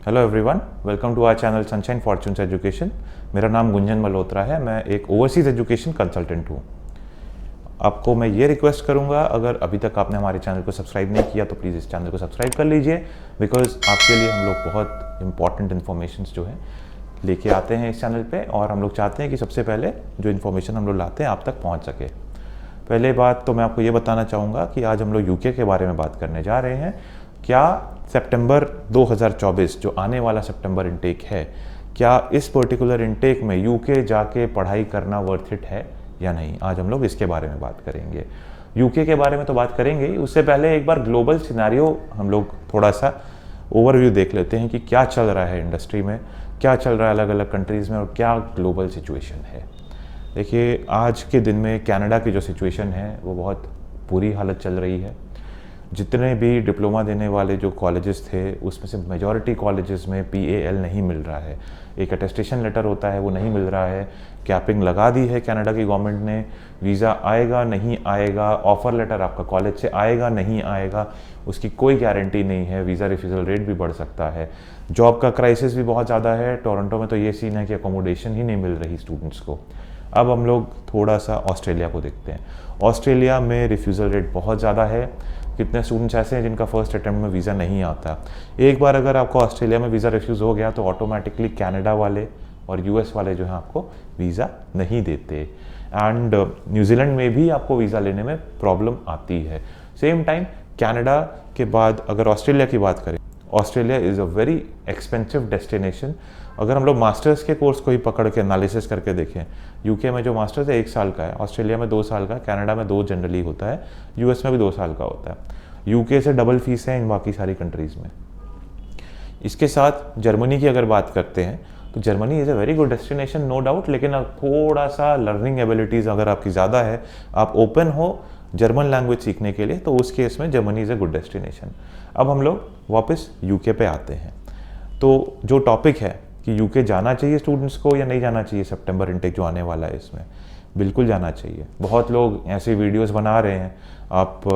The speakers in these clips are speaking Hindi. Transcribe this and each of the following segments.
Hello everyone, welcome to our channel Sunshine Fortunes Education. मेरा नाम गुंजन मल्होत्रा है। मैं एक ओवरसीज़ एजुकेशन कंसल्टेंट हूँ। आपको मैं ये रिक्वेस्ट करूँगा, अगर अभी तक आपने हमारे चैनल को सब्सक्राइब नहीं किया तो प्लीज़ इस चैनल को सब्सक्राइब कर लीजिए, बिकॉज आपके लिए हम लोग बहुत इंपॉर्टेंट इन्फॉर्मेशन जो है लेके आते हैं इस चैनल पे, और हम लोग चाहते हैं कि सबसे पहले जो इन्फॉर्मेशन हम लोग लाते हैं आप तक पहुँच सके। पहले बात तो मैं आपको ये बताना चाहूँगा कि आज हम लोग यूके के बारे में बात करने जा रहे हैं। क्या सितंबर 2024 जो आने वाला सितंबर इनटेक है, क्या इस पर्टिकुलर इनटेक में यूके जाके पढ़ाई करना वर्थ इट है या नहीं, आज हम लोग इसके बारे में बात करेंगे। यूके के बारे में तो बात करेंगे ही, उससे पहले एक बार ग्लोबल सिनेरियो हम लोग थोड़ा सा ओवरव्यू देख लेते हैं कि क्या चल रहा है इंडस्ट्री में, क्या चल रहा है अलग अलग कंट्रीज़ में और क्या ग्लोबल सिचुएशन है। देखिए, आज के दिन में कनाडा की जो सिचुएशन है वो बहुत बुरी हालत चल रही है। जितने भी डिप्लोमा देने वाले जो कॉलेजेस थे उसमें से मेजॉरिटी कॉलेजेस में PAL नहीं मिल रहा है। एक अटेस्टेशन लेटर होता है वो नहीं मिल रहा है। कैपिंग लगा दी है कनाडा की गवर्नमेंट ने। वीज़ा आएगा नहीं आएगा, ऑफ़र लेटर आपका कॉलेज से आएगा नहीं आएगा, उसकी कोई गारंटी नहीं है। वीज़ा रिफ्यूज़ल रेट भी बढ़ सकता है। जॉब का क्राइसिस भी बहुत ज़्यादा है। टोरंटो में तो ये सीन है कि अकोमोडेशन ही नहीं मिल रही स्टूडेंट्स को। अब हम लोग थोड़ा सा ऑस्ट्रेलिया को देखते हैं। ऑस्ट्रेलिया में रिफ्यूज़ल रेट बहुत ज़्यादा है। कितने स्टूडेंट्स ऐसे हैं जिनका फर्स्ट अटेम्प्ट में वीज़ा नहीं आता। एक बार अगर आपको ऑस्ट्रेलिया में वीज़ा रिफ्यूज़ हो गया तो ऑटोमेटिकली कनाडा वाले और US वाले जो हैं आपको वीज़ा नहीं देते। एंड न्यूजीलैंड में भी आपको वीज़ा लेने में प्रॉब्लम आती है। सेम टाइम कनाडा के बाद अगर ऑस्ट्रेलिया की बात करें, Australia is a very expensive destination. अगर हम लोग मास्टर्स के कोर्स को ही पकड़ के एनालिसिस करके देखें, यूके में जो मास्टर्स है 1 साल का है, ऑस्ट्रेलिया में 2 साल का, कनाडा में 2 जनरली होता है, US में भी 2 साल का होता है। यूके से डबल फीस है इन बाकी सारी कंट्रीज़ में। इसके साथ जर्मनी की अगर बात करते हैं तो Germany is a very good destination, no doubt, लेकिन अब थोड़ा सा लर्निंग एबिलिटीज़ अगर आपकी ज़्यादा है, आप ओपन हो जर्मन लैंग्वेज सीखने के लिए, तो उस केस में Germany is a good destination. अब हम लोग वापस यूके पे आते हैं। तो जो टॉपिक है कि यूके जाना चाहिए स्टूडेंट्स को या नहीं जाना चाहिए, सितंबर इनटेक जो आने वाला है इसमें बिल्कुल जाना चाहिए। बहुत लोग ऐसे वीडियोस बना रहे हैं, आप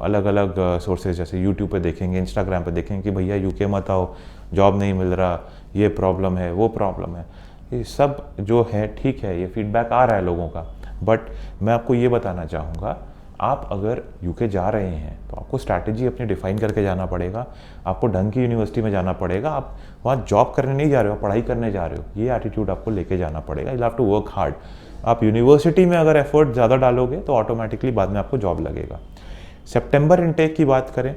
अलग अलग सोर्सेज जैसे यूट्यूब पे देखेंगे, इंस्टाग्राम पे देखेंगे कि भैया यूके मत आओ, जॉब नहीं मिल रहा, ये प्रॉब्लम है, वो प्रॉब्लम है। ये सब जो है ठीक है, ये फीडबैक आ रहा है लोगों का, बट मैं आपको ये बताना चाहूँगा, आप अगर यूके जा रहे हैं तो आपको स्ट्रैटेजी अपनी डिफाइन करके जाना पड़ेगा। आपको ढंग की यूनिवर्सिटी में जाना पड़ेगा। आप वहाँ जॉब करने नहीं जा रहे हो, पढ़ाई करने जा रहे हो, ये एटीट्यूड आपको लेके जाना पड़ेगा। You have to work hard. आप यूनिवर्सिटी में अगर एफर्ट ज़्यादा डालोगे तो ऑटोमेटिकली बाद में आपको जॉब लगेगा। सितंबर इनटेक की बात करें,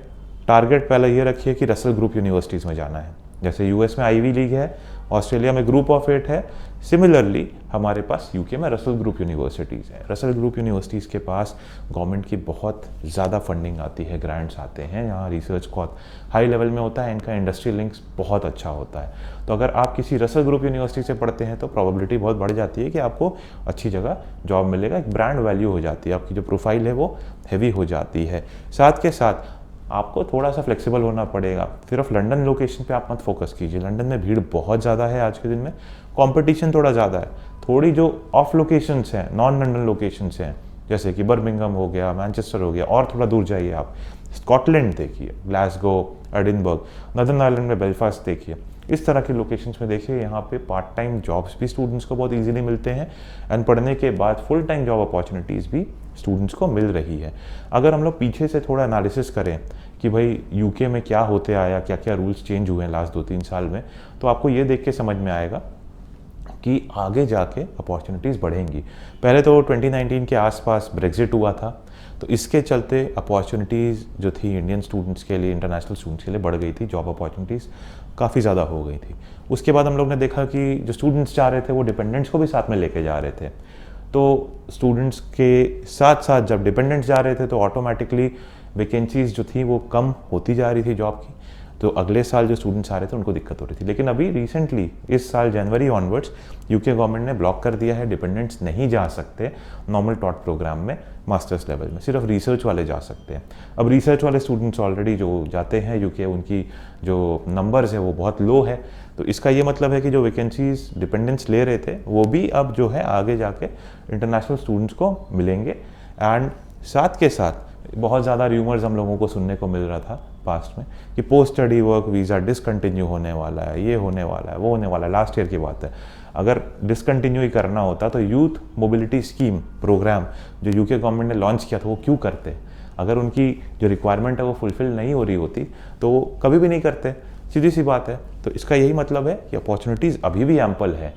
टारगेट पहले ये रखिए कि रसल ग्रुप यूनिवर्सिटीज़ में जाना है। जैसे US में आईवी लीग है, ऑस्ट्रेलिया में ग्रुप ऑफ 8 है, सिमिलरली हमारे पास यूके में रसल ग्रुप यूनिवर्सिटीज़ है। रसल ग्रुप यूनिवर्सिटीज़ के पास गवर्नमेंट की बहुत ज़्यादा फंडिंग आती है, ग्रांट्स आते हैं, यहाँ रिसर्च बहुत हाई लेवल में होता है, इनका इंडस्ट्री लिंक्स बहुत अच्छा होता है। तो अगर आप किसी रसल ग्रुप यूनिवर्सिटी से पढ़ते हैं तो प्रोबेबिलिटी बहुत बढ़ जाती है कि आपको अच्छी जगह जॉब मिलेगा। एक ब्रांड वैल्यू हो जाती है, आपकी जो प्रोफाइल है वो हैवी हो जाती है। साथ के साथ आपको थोड़ा सा फ्लेक्सिबल होना पड़ेगा। सिर्फ लंदन लोकेशन पे आप मत फोकस कीजिए। लंदन में भीड़ बहुत ज़्यादा है आज के दिन में, कंपटीशन थोड़ा ज़्यादा है। थोड़ी जो ऑफ लोकेशंस हैं, नॉन लंदन लोकेशंस हैं, जैसे कि बर्मिंघम हो गया, मैनचेस्टर हो गया, और थोड़ा दूर जाइए आप, स्कॉटलैंड देखिए, ग्लासगो, एडिनबर्ग, नॉर्दर्न आयरलैंड में बेलफास्ट देखिए, इस तरह के लोकेशंस में देखिए। यहाँ पे पार्ट टाइम जॉब्स भी स्टूडेंट्स को बहुत इजीली मिलते हैं, एंड पढ़ने के बाद फुल टाइम जॉब अपॉर्चुनिटीज़ भी स्टूडेंट्स को मिल रही है। अगर हम लोग पीछे से थोड़ा एनालिसिस करें कि भाई यूके में क्या होते आया, क्या क्या रूल्स चेंज हुए हैं लास्ट 2-3 साल में, तो आपको ये देख के समझ में आएगा कि आगे जाके अपॉर्चुनिटीज़ बढ़ेंगी। पहले तो 2019 के आसपास ब्रेग्जिट हुआ था, तो इसके चलते अपॉर्चुनिटीज़ जो थी इंडियन स्टूडेंट्स के लिए, इंटरनेशनल स्टूडेंट्स के लिए बढ़ गई थी। जॉब अपॉर्चुनिटीज़ काफ़ी ज़्यादा हो गई थी। उसके बाद हम लोग ने देखा कि जो स्टूडेंट्स जा रहे थे वो डिपेंडेंट्स को भी साथ में लेके जा रहे थे। तो स्टूडेंट्स के साथ साथ जब डिपेंडेंट्स जा रहे थे तो ऑटोमेटिकली वैकेंसीज़ जो थी वो कम होती जा रही थी जॉब की। तो अगले साल जो स्टूडेंट्स आ रहे थे उनको दिक्कत हो रही थी। लेकिन अभी रिसेंटली इस साल जनवरी ऑनवर्ड्स यूके गवर्नमेंट ने ब्लॉक कर दिया है, डिपेंडेंट्स नहीं जा सकते नॉर्मल टॉट प्रोग्राम में मास्टर्स लेवल में, सिर्फ रिसर्च वाले जा सकते हैं। अब रिसर्च वाले स्टूडेंट्स ऑलरेडी जो जाते हैं यूके, उनकी जो नंबर्स है वो बहुत लो है। तो इसका ये मतलब है कि जो वैकेंसीज डिपेंडेंट्स ले रहे थे वो भी अब जो है आगे जाके इंटरनेशनल स्टूडेंट्स को मिलेंगे। एंड साथ के साथ बहुत ज़्यादा र्यूमर्स हम लोगों को सुनने को मिल रहा था पास्ट में कि post study work visa discontinue होने वाला है, ये होने वाला है, वो होने वाला है। लास्ट ईयर की बात है। अगर डिसकंटिन्यू ही करना होता तो यूथ मोबिलिटी स्कीम प्रोग्राम जो यूके गवर्नमेंट ने लॉन्च किया था वो क्यों करते? अगर उनकी जो रिक्वायरमेंट है वो फुलफिल नहीं हो रही होती तो वो कभी भी नहीं करते, सीधी सी बात है। तो इसका यही मतलब है कि अपॉर्चुनिटीज़ अभी भी एम्पल है,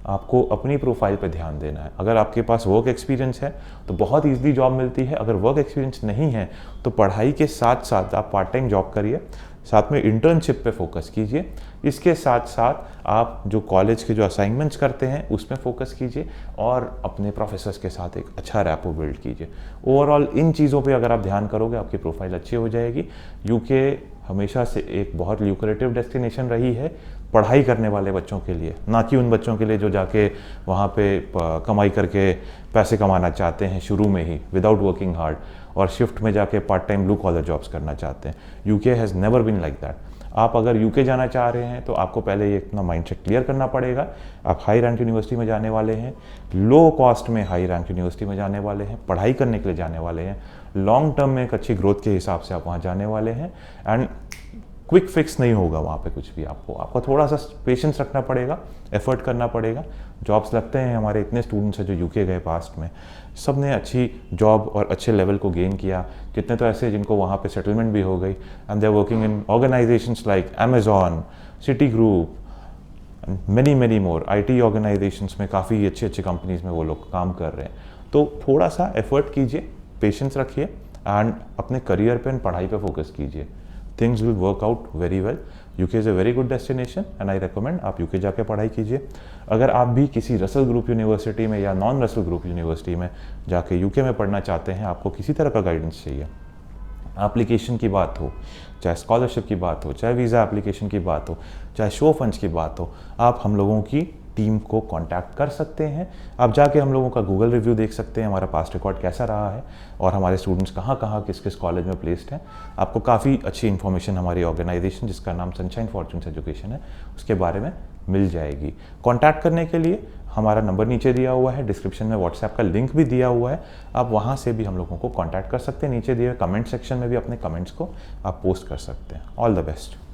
आपको अपनी प्रोफाइल पे ध्यान देना है। अगर आपके पास वर्क एक्सपीरियंस है तो बहुत ईजिली जॉब मिलती है। अगर वर्क एक्सपीरियंस नहीं है तो पढ़ाई के साथ साथ आप पार्ट टाइम जॉब करिए, साथ में इंटर्नशिप पे फोकस कीजिए। इसके साथ साथ आप जो कॉलेज के जो असाइनमेंट्स करते हैं उसमें फोकस कीजिए और अपने प्रोफेसर्स के साथ एक अच्छा रैपो बिल्ड कीजिए। ओवरऑल इन चीज़ों पे अगर आप ध्यान करोगे आपकी प्रोफाइल अच्छी हो जाएगी। यूके हमेशा से एक बहुत ल्यूक्रेटिव डेस्टिनेशन रही है पढ़ाई करने वाले बच्चों के लिए, ना कि उन बच्चों के लिए जो जाके वहाँ पे कमाई करके पैसे कमाना चाहते हैं शुरू में ही विदाउट वर्किंग हार्ड, और शिफ्ट में जाके part time blue collar jobs करना चाहते हैं। UK has never been like that. आप अगर यूके जाना चाह रहे हैं तो आपको पहले ये अपना माइंडसेट क्लियर करना पड़ेगा। आप हाई रैंक यूनिवर्सिटी में जाने वाले हैं, लो कॉस्ट में हाई रैंक यूनिवर्सिटी में जाने वाले हैं, पढ़ाई करने के लिए जाने वाले हैं, लॉन्ग टर्म में एक अच्छी ग्रोथ के हिसाब से आप वहाँ जाने वाले हैं। एंड क्विक फिक्स नहीं होगा वहाँ पे कुछ भी, आपको थोड़ा सा पेशेंस रखना पड़ेगा, एफर्ट करना पड़ेगा। जॉब्स लगते हैं, हमारे इतने स्टूडेंट्स हैं जो यूके गए पास्ट में, सब ने अच्छी जॉब और अच्छे लेवल को गेन किया। कितने तो ऐसे जिनको वहाँ पे सेटलमेंट भी हो गई and they are working in organisations like Amazon, Citigroup, many many more IT organisations में, काफ़ी अच्छी अच्छी कंपनीज में वो लोग काम कर रहे हैं। तो थोड़ा सा एफर्ट कीजिए, पेशेंस रखिए एंड अपने करियर पे एंड पढ़ाई पे फोकस कीजिए। Things will work out very well. UK is a very good destination and I recommend आप यूके जाके पढ़ाई कीजिए। अगर आप भी किसी रसल ग्रुप यूनिवर्सिटी में या नॉन रसल ग्रुप यूनिवर्सिटी में जाके यूके में पढ़ना चाहते हैं, आपको किसी तरह का गाइडेंस चाहिए, एप्लीकेशन की बात हो, चाहे स्कॉलरशिप की बात हो, चाहे वीज़ा एप्लीकेशन की बात हो, चाहे शो फंड्स की बात हो, आप हम लोगों की टीम को कांटेक्ट कर सकते हैं। आप जाके हम लोगों का गूगल रिव्यू देख सकते हैं, हमारा पास्ट रिकॉर्ड कैसा रहा है और हमारे स्टूडेंट्स कहाँ कहाँ किस किस कॉलेज में प्लेस्ड हैं। आपको काफ़ी अच्छी इन्फॉर्मेशन हमारी ऑर्गेनाइजेशन जिसका नाम सनशाइन फॉर्च्यून्स एजुकेशन है उसके बारे में मिल जाएगी। कांटेक्ट करने के लिए हमारा नंबर नीचे दिया हुआ है, डिस्क्रिप्शन में व्हाट्सएप का लिंक भी दिया हुआ है, आप वहाँ से भी हम लोगों को कांटेक्ट कर सकते हैं। नीचे दिए हुए कमेंट सेक्शन में भी अपने कमेंट्स को आप पोस्ट कर सकते हैं। All the best.